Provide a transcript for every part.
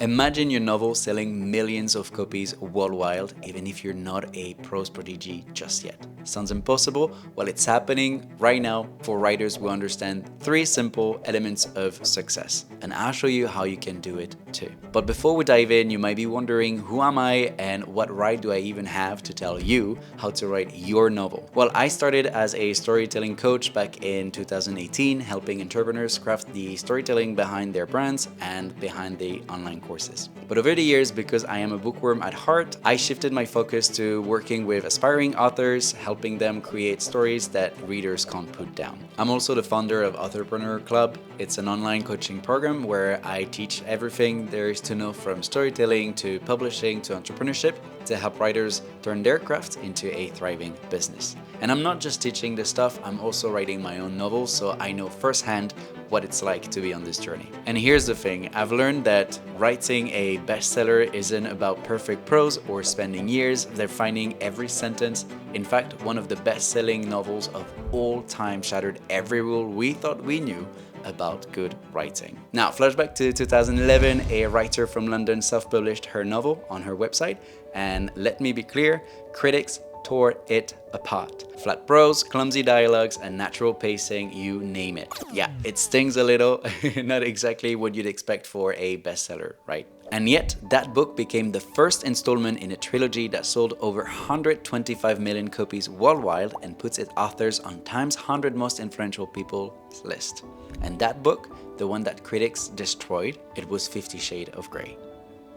Imagine your novel selling millions of copies worldwide, even if you're not a prose prodigy just yet. Sounds impossible? Well, it's happening right now for writers who understand three simple elements of success. And I'll show you how you can do it too. But before we dive in, you might be wondering, who am I and what right do I even have to tell you how to write your novel? Well, I started as a storytelling coach back in 2018, helping entrepreneurs craft the storytelling behind their brands and behind the online courses. But over the years, because I am a bookworm at heart, I shifted my focus to working with aspiring authors, helping them create stories that readers can't put down. I'm also the founder of Authorpreneur Club. It's an online coaching program where I teach everything there is to know from storytelling to publishing to entrepreneurship to help writers turn their craft into a thriving business. And I'm not just teaching this stuff, I'm also writing my own novels, so I know firsthand what it's like to be on this journey. And here's the thing, I've learned that writing a bestseller isn't about perfect prose or spending years defining every sentence. In fact, one of the best-selling novels of all time shattered every rule we thought we knew about good writing. Now, flashback to 2011, a writer from London self-published her novel on her website, and let me be clear, critics tore it apart. Flat prose, clumsy dialogues, and natural pacing, you name it. Yeah, it stings a little, not exactly what you'd expect for a bestseller, right? And yet, that book became the first installment in a trilogy that sold over 125 million copies worldwide and puts its authors on Time's 100 most influential people list. And that book, the one that critics destroyed, it was 50 Shades of Grey.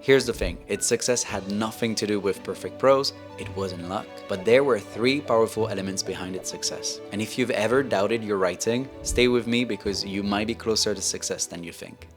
Here's the thing, its success had nothing to do with perfect prose, it wasn't luck, but there were three powerful elements behind its success. And if you've ever doubted your writing, stay with me because you might be closer to success than you think.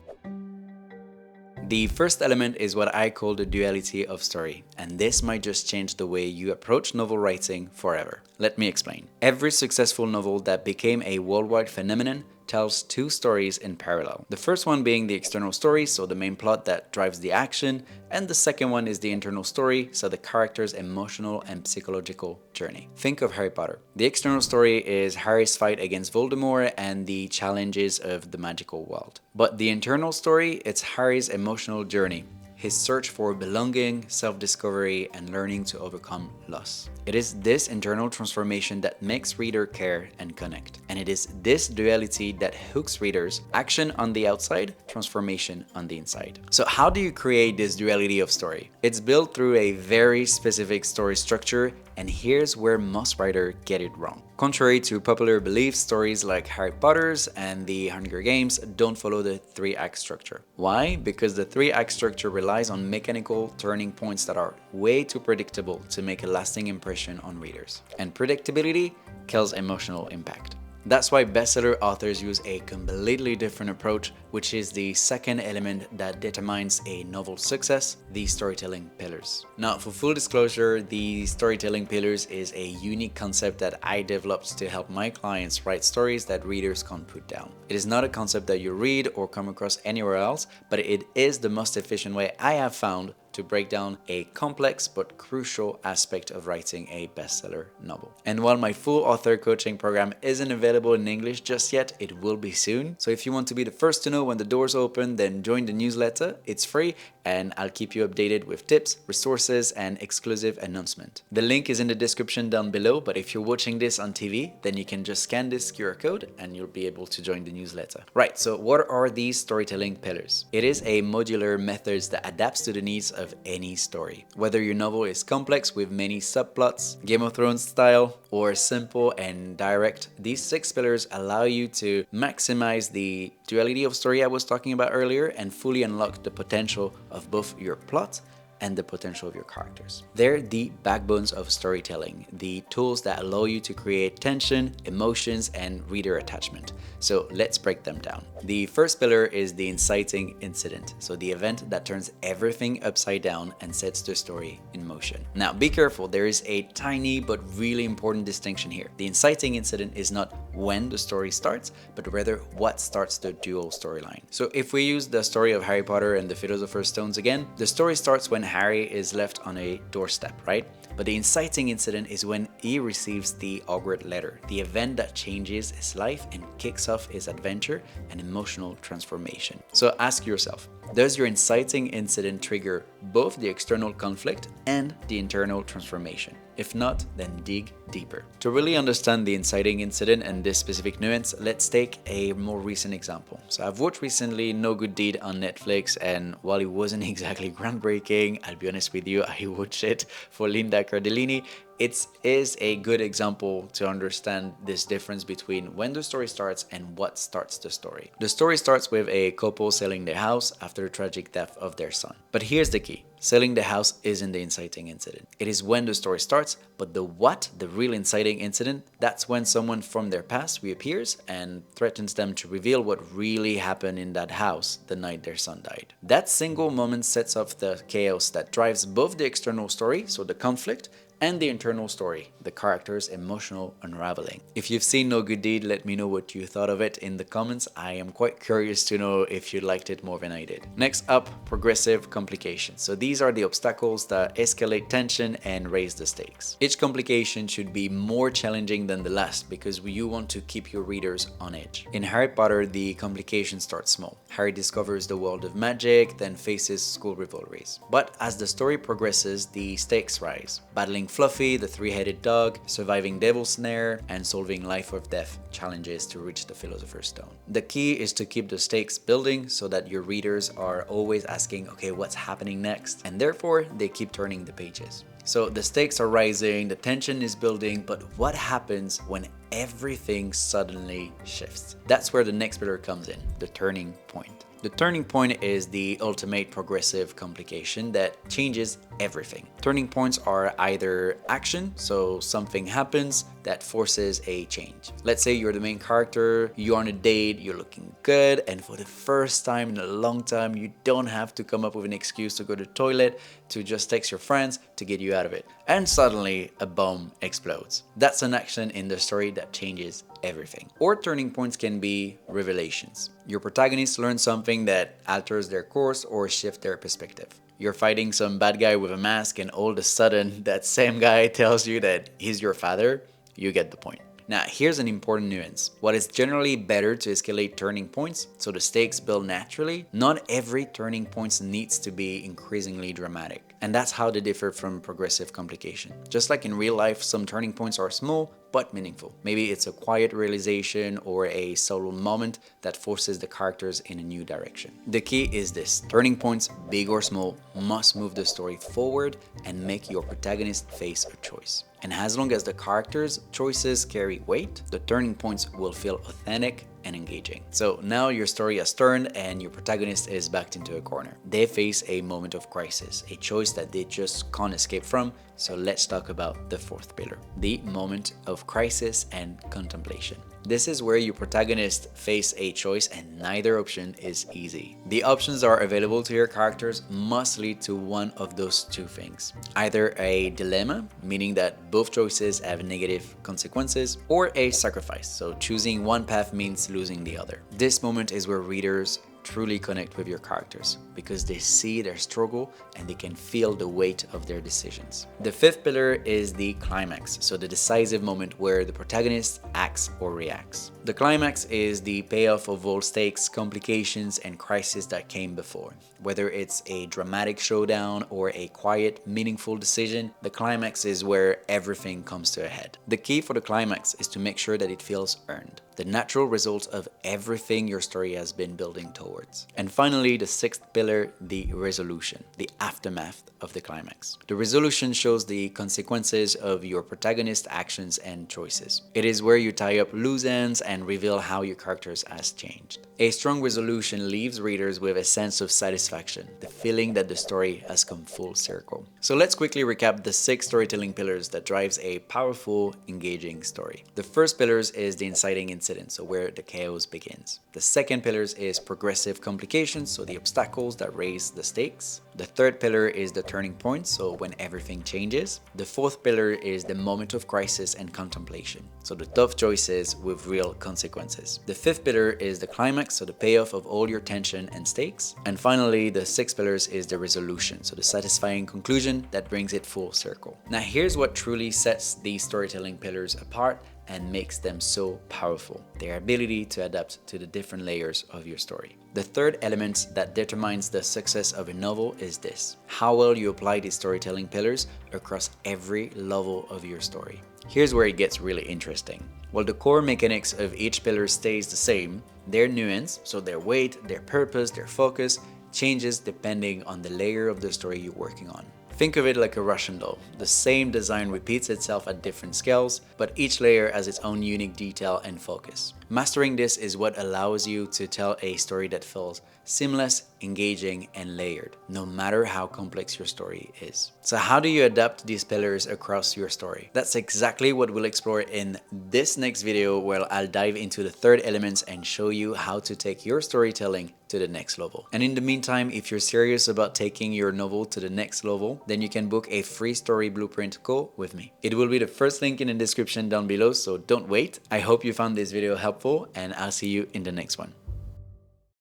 The first element is what I call the duality of story, and this might just change the way you approach novel writing forever. Let me explain. Every successful novel that became a worldwide phenomenon tells two stories in parallel. The first one being the external story, so the main plot that drives the action, and the second one is the internal story, so the character's emotional and psychological journey. Think of Harry Potter. The external story is Harry's fight against Voldemort and the challenges of the magical world. But the internal story, it's Harry's emotional journey, his search for belonging, self-discovery, and learning to overcome loss. It is this internal transformation that makes reader care and connect. And it is this duality that hooks readers, action on the outside, transformation on the inside. So how do you create this duality of story? It's built through a very specific story structure, and here's where most writers get it wrong. Contrary to popular beliefs, stories like Harry Potter's and the Hunger Games don't follow the three-act structure. Why? Because the three-act structure relies on mechanical turning points that are way too predictable to make a lasting impression on readers. And predictability kills emotional impact. That's why bestseller authors use a completely different approach, which is the second element that determines a novel's success, the storytelling pillars. Now, for full disclosure, the storytelling pillars is a unique concept that I developed to help my clients write stories that readers can't put down. It is not a concept that you read or come across anywhere else, but it is the most efficient way I have found to break down a complex but crucial aspect of writing a bestseller novel. And while my full author coaching program isn't available in English just yet, it will be soon. So if you want to be the first to know when the doors open, then join the newsletter. It's free and I'll keep you updated with tips, resources, and exclusive announcement. The link is in the description down below, but if you're watching this on TV, then you can just scan this QR code and you'll be able to join the newsletter. Right, so what are these storytelling pillars? It is a modular method that adapts to the needs of any story. Whether your novel is complex with many subplots, Game of Thrones style, or simple and direct, these 6 pillars allow you to maximize the duality of story I was talking about earlier and fully unlock the potential of both your plot and the potential of your characters. They're the backbones of storytelling, the tools that allow you to create tension, emotions, and reader attachment. So let's break them down. The first pillar is the inciting incident, so the event that turns everything upside down and sets the story in motion. Now be careful, there is a tiny but really important distinction here. The inciting incident is not when the story starts, but rather what starts the dual storyline. So if we use the story of Harry Potter and the Philosopher's Stones again, the story starts when Harry is left on a doorstep, right? But the inciting incident is when he receives the Hogwarts letter, the event that changes his life and kicks off his adventure and emotional transformation. So ask yourself, Does your inciting incident trigger both the external conflict and the internal transformation? If not, then dig deeper. To really understand the inciting incident and this specific nuance, let's take a more recent example. So I've watched recently No Good Deed on Netflix, and while it wasn't exactly groundbreaking, I'll be honest with you, I watched it for Linda Cardellini. It is a good example to understand this difference between when the story starts and what starts the story. The story starts with a couple selling their house after the tragic death of their son. But here's the key. Selling the house isn't the inciting incident. It is when the story starts, but the real inciting incident, that's when someone from their past reappears and threatens them to reveal what really happened in that house the night their son died. That single moment sets off the chaos that drives both the external story, so the conflict, and the internal story, the character's emotional unraveling. If you've seen No Good Deed, let me know what you thought of it in the comments. I am quite curious to know if you liked it more than I did. Next up, progressive complications. So these are the obstacles that escalate tension and raise the stakes. Each complication should be more challenging than the last because you want to keep your readers on edge. In Harry Potter, the complication starts small. Harry discovers the world of magic, then faces school rivalries. But as the story progresses, the stakes rise. Battling Fluffy, the three-headed dog, surviving Devil's Snare, and solving life or death challenges to reach the Philosopher's Stone. The key is to keep the stakes building so that your readers are always asking, okay, what's happening next? And therefore, they keep turning the pages. So the stakes are rising, the tension is building, but what happens when everything suddenly shifts? That's where the next pillar comes in, the turning point. The turning point is the ultimate progressive complication that changes everything. Turning points are either action, so something happens that forces a change. Let's say you're the main character, you're on a date, you're looking good, and for the first time in a long time, you don't have to come up with an excuse to go to the toilet, to just text your friends to get you out of it. And suddenly, a bomb explodes. That's an action in the story that changes everything. Or turning points can be revelations. Your protagonist learns something that alters their course or shifts their perspective. You're fighting some bad guy with a mask and all of a sudden that same guy tells you that he's your father. You get the point. Now, here's an important nuance. While it's generally better to escalate turning points so the stakes build naturally, not every turning point needs to be increasingly dramatic. And that's how they differ from progressive complication. Just like in real life, some turning points are small but meaningful. Maybe it's a quiet realization or a solo moment that forces the characters in a new direction. The key is this: turning points, big or small, must move the story forward and make your protagonist face a choice. And as long as the characters' choices carry weight, the turning points will feel authentic and engaging. So now your story has turned and your protagonist is backed into a corner. They face a moment of crisis, a choice that they just can't escape from. So let's talk about the fourth pillar, the moment of crisis and contemplation. This is where your protagonist face a choice and neither option is easy. The options are available to your characters must lead to one of those two things. Either a dilemma, meaning that both choices have negative consequences, or a sacrifice, so choosing one path means losing the other. This moment is where readers truly connect with your characters because they see their struggle and they can feel the weight of their decisions. The fifth pillar is the climax, so the decisive moment where the protagonist acts or reacts. The climax is the payoff of all stakes, complications, and crises that came before. Whether it's a dramatic showdown or a quiet, meaningful decision, the climax is where everything comes to a head. The key for the climax is to make sure that it feels earned, the natural result of everything your story has been building towards. And finally, the sixth pillar, the resolution, the aftermath of the climax. The resolution shows the consequences of your protagonist's actions and choices. It is where you tie up loose ends and reveal how your characters has changed. A strong resolution leaves readers with a sense of satisfaction, the feeling that the story has come full circle. So let's quickly recap the 6 storytelling pillars that drives a powerful, engaging story. The first pillar is the inciting incident, so where the chaos begins. The second pillar is progressive complications, so the obstacles that raise the stakes. The third pillar is the turning point, so when everything changes. The fourth pillar is the moment of crisis and contemplation, so the tough choices with real consequences. The fifth pillar is the climax, so the payoff of all your tension and stakes. And finally, the sixth pillar is the resolution, so the satisfying conclusion that brings it full circle. Now here's what truly sets these storytelling pillars apart and makes them so powerful, their ability to adapt to the different layers of your story. The third element that determines the success of a novel is this: how well you apply these storytelling pillars across every level of your story. Here's where it gets really interesting. While the core mechanics of each pillar stays the same, their nuance, so their weight, their purpose, their focus, changes depending on the layer of the story you're working on. Think of it like a Russian doll. The same design repeats itself at different scales, but each layer has its own unique detail and focus. Mastering this is what allows you to tell a story that feels seamless, engaging, and layered, no matter how complex your story is. So how do you adapt these pillars across your story? That's exactly what we'll explore in this next video, where I'll dive into the third element and show you how to take your storytelling to the next level. And in the meantime, if you're serious about taking your novel to the next level, then you can book a free story blueprint call with me. It will be the first link in the description down below, so don't wait. I hope you found this video helpful, and I'll see you in the next one.